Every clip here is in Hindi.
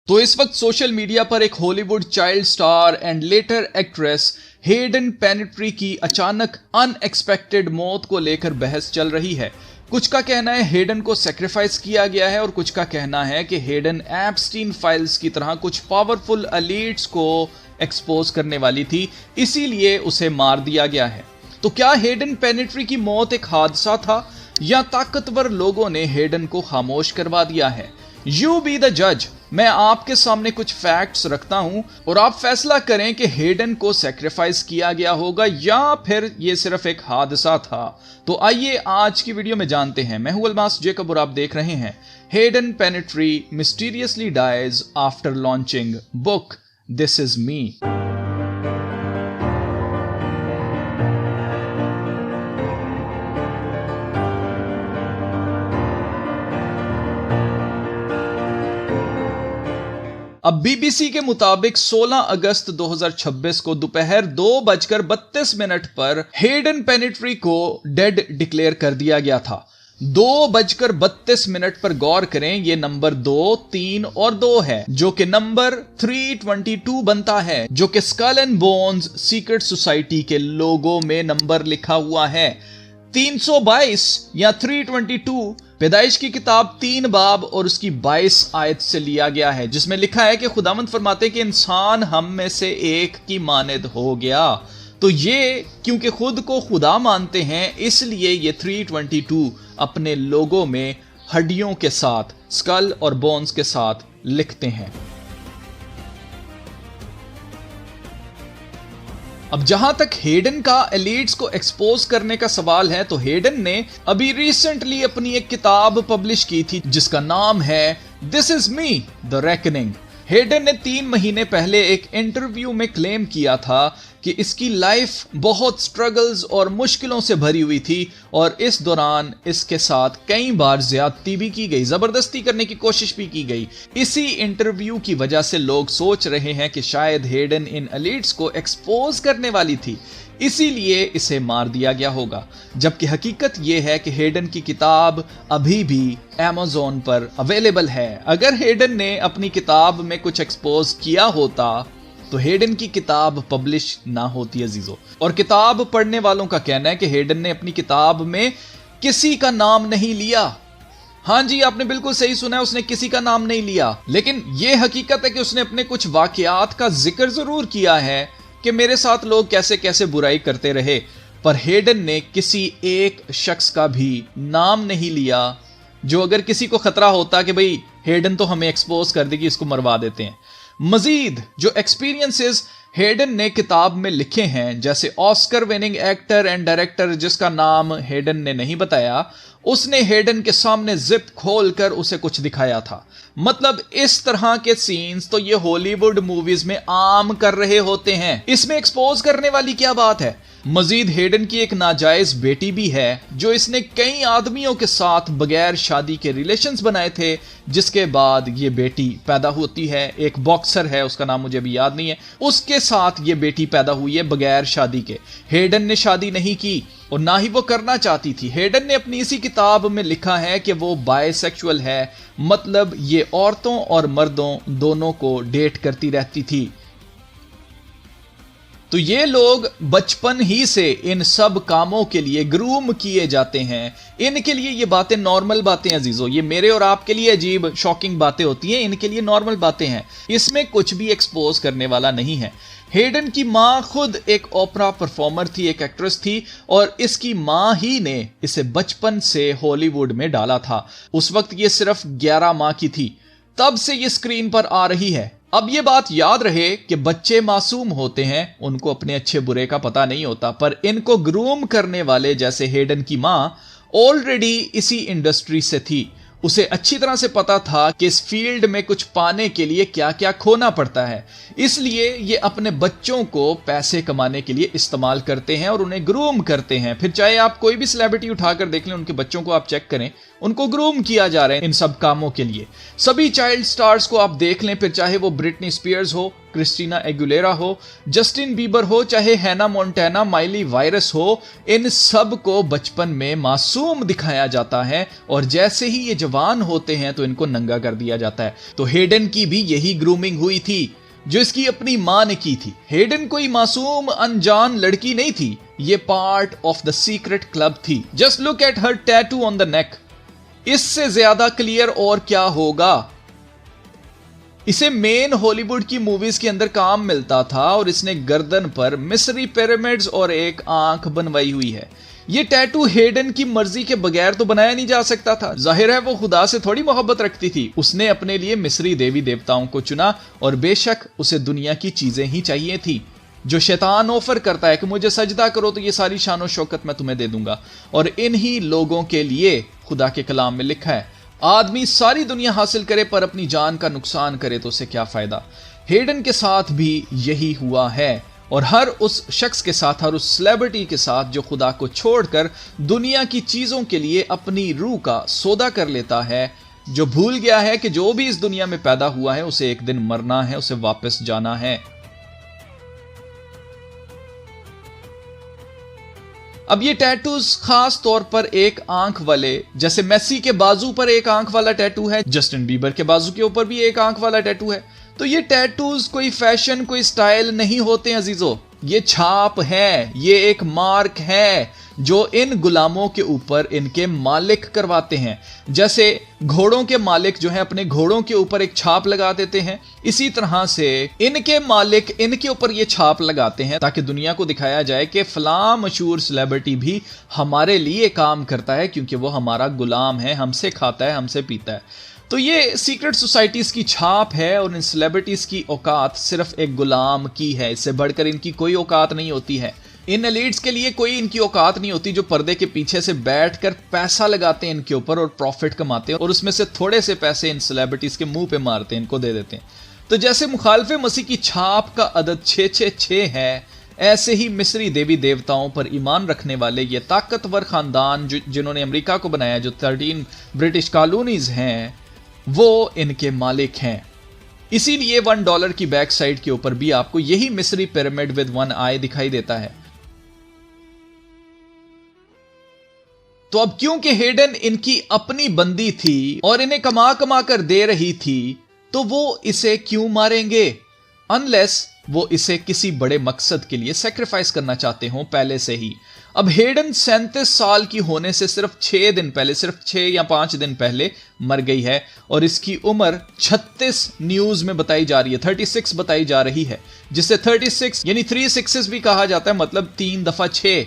तो इस वक्त सोशल मीडिया पर एक Hollywood child star and later actress Hayden Panettiere की अचानक अनएक्सपेक्टेड मौत को लेकर बहस चल रही है। कुछ का कहना है हेडन को सैक्रिफाइस किया गया है और कुछ का कहना है कि हेडन एप्स्टीन फाइल्स की तरह कुछ पावरफुल एलीट्स को एक्सपोज करने वाली थी, इसीलिए उसे मार दिया गया है। तो क्या हेडन पेनेट्री की मौत एक हादसा था या ताकतवर लोगों ने हेडन को खामोश करवा दिया है? यू बी द जज। मैं आपके सामने कुछ फैक्ट्स रखता हूं और आप फैसला करें कि हेडन को सैक्रिफाइस किया गया होगा या फिर यह सिर्फ एक हादसा था। तो आइए आज की वीडियो में जानते हैं। मैं हूं अलमास जेकब और आप देख रहे हैं Hayden Panettiere mysteriously dies after launching book this is me. अब बीबीसी के मुताबिक 16 अगस्त 2026 को दोपहर 2:32 पर हेडन पेनेट्री को डेड डिक्लेयर कर दिया गया था। 2:32 पर गौर करें, ये नंबर 2, 3 और 2 है, जो कि नंबर 322 बनता है, जो कि skull and bones secret society के लोगो में नंबर लिखा हुआ है। 322 या 322 पैदाइश की किताब 3 बाब और उसकी 22 आयत से लिया गया है, जिसमें लिखा है कि खुदावंद फरमाते कि इंसान हम में से एक की मानद हो गया। तो ये क्योंकि खुद को खुदा मानते हैं, इसलिए ये 322 अपने लोगों में हड्डियों के साथ, स्कल और बोन्स के साथ लिखते हैं। अब जहां तक हेडन का एलीट्स को एक्सपोज करने का सवाल है, तो हेडन ने अभी रिसेंटली अपनी एक किताब पब्लिश की थी जिसका नाम है this is me the reckoning. Hayden ने 3 महीने पहले एक इंटरव्यू में क्लेम किया था कि इसकी लाइफ बहुत स्ट्रगल्स और मुश्किलों से भरी हुई थी और इस दौरान इसके साथ कई बार ज्यादती भी की गई, जबरदस्ती करने की कोशिश भी की गई। इसी इंटरव्यू की वजह से लोग सोच रहे हैं कि शायद हेडन इन एलीट्स को एक्सपोज करने वाली थी, इसीलिए इसे मार दिया गया होगा। जबकि हकीकत यह है कि हेडन की किताब अभी भी Amazon पर अवेलेबल है। अगर हेडन ने अपनी किताब में कुछ एक्सपोज किया होता तो हेडन की किताब पब्लिश ना होती अजीजों। और किताब पढ़ने वालों का कहना है कि हेडन ने अपनी किताब में किसी का नाम नहीं लिया। हाँ जी, आपने बिल्कुल सही सुना है, उसने किसी का नाम नहीं लिया, लेकिन यह हकीकत है कि उसने अपने कुछ वाकयात का जिक्र जरूर किया है कि मेरे साथ लोग कैसे कैसे बुराई करते रहे, पर हेडन ने किसी एक शख्स का भी नाम नहीं लिया, जो अगर किसी को खतरा होता कि भाई हेडन तो हमें एक्सपोज कर देगी, इसको मरवा देते हैं। मजीद जो एक्सपीरियंसेस हेडन ने किताब में लिखे हैं, जैसे Oscar winning actor and director जिसका नाम हेडन ने नहीं बताया, उसने हेडन के सामने जिप खोलकर उसे कुछ दिखाया था। मतलब इस तरह के सीन्स तो ये हॉलीवुड मूवीज में आम कर रहे होते हैं, इसमें एक्सपोज करने वाली क्या बात है। मजीद हेडन की एक नाजायज बेटी भी है जो इसने कई आदमियों के साथ बगैर शादी के रिलेशंस बनाए थे, जिसके बाद ये बेटी पैदा होती है। एक बॉक्सर है, उसका नाम मुझे अभी याद नहीं है, उसके साथ ये बेटी पैदा हुई है बगैर शादी के। हेडन ने शादी नहीं की और ना ही वो करना चाहती थी। हेडन ने अपनी इसी किताब में लिखा है कि वो बायसेक्सुअल है, मतलब ये औरतों और मर्दों दोनों को डेट करती रहती थी। तो ये लोग बचपन ही से इन सब कामों के लिए ग्रूम किए जाते हैं। इनके लिए ये बातें नॉर्मल बातें अजीजों, ये मेरे और आपके लिए अजीब शॉकिंग बातें होती हैं, इनके लिए नॉर्मल बातें हैं। इसमें कुछ भी एक्सपोज करने वाला नहीं है। हेडन की मां खुद एक ओपेरा परफॉर्मर थी, एक एक्ट्रेस थी, और इसकी मां ही ने इसे बचपन से हॉलीवुड में डाला था। उस वक्त ये सिर्फ 11 माह की थी, तब से ये स्क्रीन पर आ रही है। अब ये बात याद रहे कि बच्चे मासूम होते हैं, उनको अपने अच्छे बुरे का पता नहीं होता, पर इनको ग्रूम करने वाले जैसे हेडन की मां ऑलरेडी इसी इंडस्ट्री से थी। उसे अच्छी तरह से पता था कि इस फील्ड में कुछ पाने के लिए क्या क्या खोना पड़ता है, इसलिए ये अपने बच्चों को पैसे कमाने के लिए इस्तेमाल करते हैं और उन्हें ग्रूम करते हैं। फिर चाहे आप कोई भी सेलिब्रिटी उठाकर देख लें, उनके बच्चों को आप चेक करें, उनको ग्रूम किया जा रहा है इन सब कामों के लिए। सभी चाइल्ड स्टार्स को आप देख लें, फिर चाहे वो ब्रिटनी स्पीयर्स हो, क्रिस्टीना एगुलेरा हो, जस्टिन बीबर हो, चाहे हैना मोंटाना, माइली वायरस हो, इन सब को बचपन में मासूम दिखाया जाता है और जैसे ही ये जवान होते हैं तो इनको नंगा कर दिया जाता है। तो हेडन की भी यही ग्रूमिंग हुई थी जो इसकी अपनी मां ने की थी। हेडन कोई मासूम अनजान लड़की नहीं थी, ये part of the secret club थी। Just look at her tattoo on the neck. इससे ज्यादा क्लियर और क्या होगा। इसे मेन हॉलीवुड की मूवीज के अंदर काम मिलता था और इसने गर्दन पर मिस्री पिरामिड्स और एक आंख बनवाई हुई है। ये टैटू हेडन की मर्जी के बगैर तो बनाया नहीं जा सकता था। जाहिर है वो खुदा से थोड़ी मोहब्बत रखती थी, उसने अपने लिए मिस्री देवी देवताओं को चुना और बेशक उसे दुनिया की चीजें ही चाहिए थी। जो शैतान ऑफर करता है कि मुझे सजदा करो तो ये सारी शान शौकत मैं तुम्हें दे दूंगा, और इन्हीं लोगों के लिए खुदा के कलाम में लिखा है, आदमी सारी दुनिया हासिल करे पर अपनी जान का नुकसान करे तो उसे क्या फायदा। हेडन के साथ भी यही हुआ है और हर उस शख्स के साथ, हर उस सेलिब्रिटी के साथ जो खुदा को छोड़कर दुनिया की चीजों के लिए अपनी रूह का सौदा कर लेता है, जो भूल गया है कि जो भी इस दुनिया में पैदा हुआ है उसे एक दिन मरना है, उसे वापस जाना है। अब ये टैटूज खास तौर पर एक आंख वाले, जैसे मेसी के बाजू पर एक आंख वाला टैटू है, जस्टिन बीबर के बाजू के ऊपर भी एक आंख वाला टैटू है। तो ये टैटूज कोई फैशन, कोई स्टाइल नहीं होते अजीजों, ये छाप है, ये एक मार्क है जो इन गुलामों के ऊपर इनके मालिक करवाते हैं। जैसे घोड़ों के मालिक जो है अपने घोड़ों के ऊपर एक छाप लगा देते हैं, इसी तरह से इनके मालिक इनके ऊपर ये छाप लगाते हैं ताकि दुनिया को दिखाया जाए कि फलां मशहूर सेलिब्रिटी भी हमारे लिए काम करता है क्योंकि वो हमारा गुलाम है, हमसे खाता है, हमसे पीता है। तो ये सीक्रेट सोसाइटीज की छाप है और इन सेलिब्रिटीज की औकात सिर्फ एक गुलाम की है, इससे बढ़कर इनकी कोई औकात नहीं होती है। इन एलीट्स के लिए कोई इनकी औकात नहीं होती जो पर्दे के पीछे से बैठकर पैसा लगाते हैं इनके ऊपर और प्रॉफिट कमाते हैं और उसमें से थोड़े से पैसे इन सेलिब्रिटीज के मुंह पे मारते हैं, इनको दे देते हैं। तो जैसे मुखालिफे मसीह की छाप का अदद 666 है, ऐसे ही मिस्री देवी देवताओं पर ईमान रखने वाले ये ताकतवर खानदान जिन्होंने अमेरिका को बनाया, जो 13 ब्रिटिश कॉलोनीज हैं, वो इनके मालिक हैं। इसीलिए $1 की बैक साइड के ऊपर भी आपको यही मिस्री पिरामिड विद 1 आई दिखाई देता है। तो अब क्योंकि हेडन इनकी अपनी बंदी थी और इन्हें कमा कमा कर दे रही थी, तो वो इसे क्यों मारेंगे अनलेस वो इसे किसी बड़े मकसद के लिए सेक्रीफाइस करना चाहते हो पहले से ही। अब हेडन 37 साल की होने से सिर्फ 6 दिन पहले, सिर्फ 6 या 5 दिन पहले मर गई है और इसकी उम्र 36 न्यूज में बताई जा रही है, 36 बताई जा रही है, जिसे 36 यानी 3 6s भी कहा जाता है, मतलब 3 दफा 6।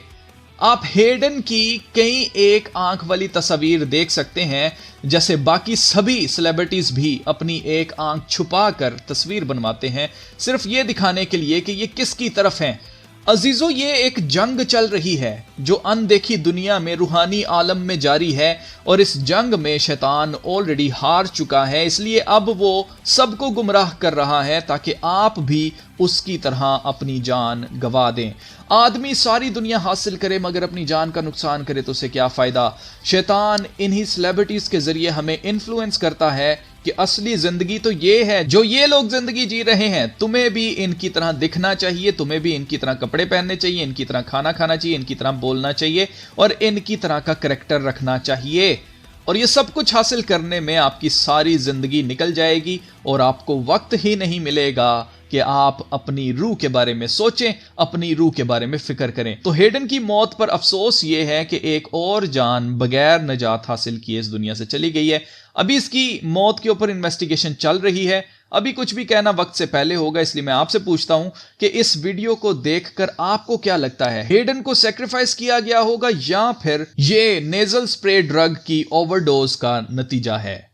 आप हेडन की कई एक आंख वाली तस्वीर देख सकते हैं, जैसे बाकी सभी सेलिब्रिटीज भी अपनी एक आंख छुपाकर तस्वीर बनवाते हैं सिर्फ ये दिखाने के लिए कि ये किसकी तरफ हैं। अजीजों, ये एक जंग चल रही है जो अनदेखी दुनिया में, रूहानी आलम में जारी है और इस जंग में शैतान ऑलरेडी हार चुका है, इसलिए अब वो सबको गुमराह कर रहा है ताकि आप भी उसकी तरह अपनी जान गंवा दें। आदमी सारी दुनिया हासिल करे मगर अपनी जान का नुकसान करे तो उसे क्या फायदा। शैतान इन्हीं सेलिब्रिटीज के जरिए हमें इन्फ्लुएंस करता है कि असली जिंदगी तो ये है जो ये लोग जिंदगी जी रहे हैं, तुम्हें भी इनकी तरह दिखना चाहिए, तुम्हें भी इनकी तरह कपड़े पहनने चाहिए, इनकी तरह खाना खाना चाहिए, इनकी तरह बोलना चाहिए और इनकी तरह का करैक्टर रखना चाहिए। और ये सब कुछ हासिल करने में आपकी सारी जिंदगी निकल जाएगी और आपको वक्त ही नहीं मिलेगा कि आप अपनी रूह के बारे में सोचें, अपनी रूह के बारे में फिक्र करें। तो हेडन की मौत पर अफसोस ये है कि एक और जान बगैर नजात हासिल किए इस दुनिया से चली गई है। अभी इसकी मौत के ऊपर इन्वेस्टिगेशन चल रही है, अभी कुछ भी कहना वक्त से पहले होगा, इसलिए मैं आपसे पूछता हूं कि इस वीडियो को देखकर आपको क्या लगता है, हेडन को सैक्रिफाइस किया गया होगा या फिर ये नेजल स्प्रे ड्रग की ओवरडोज का नतीजा है।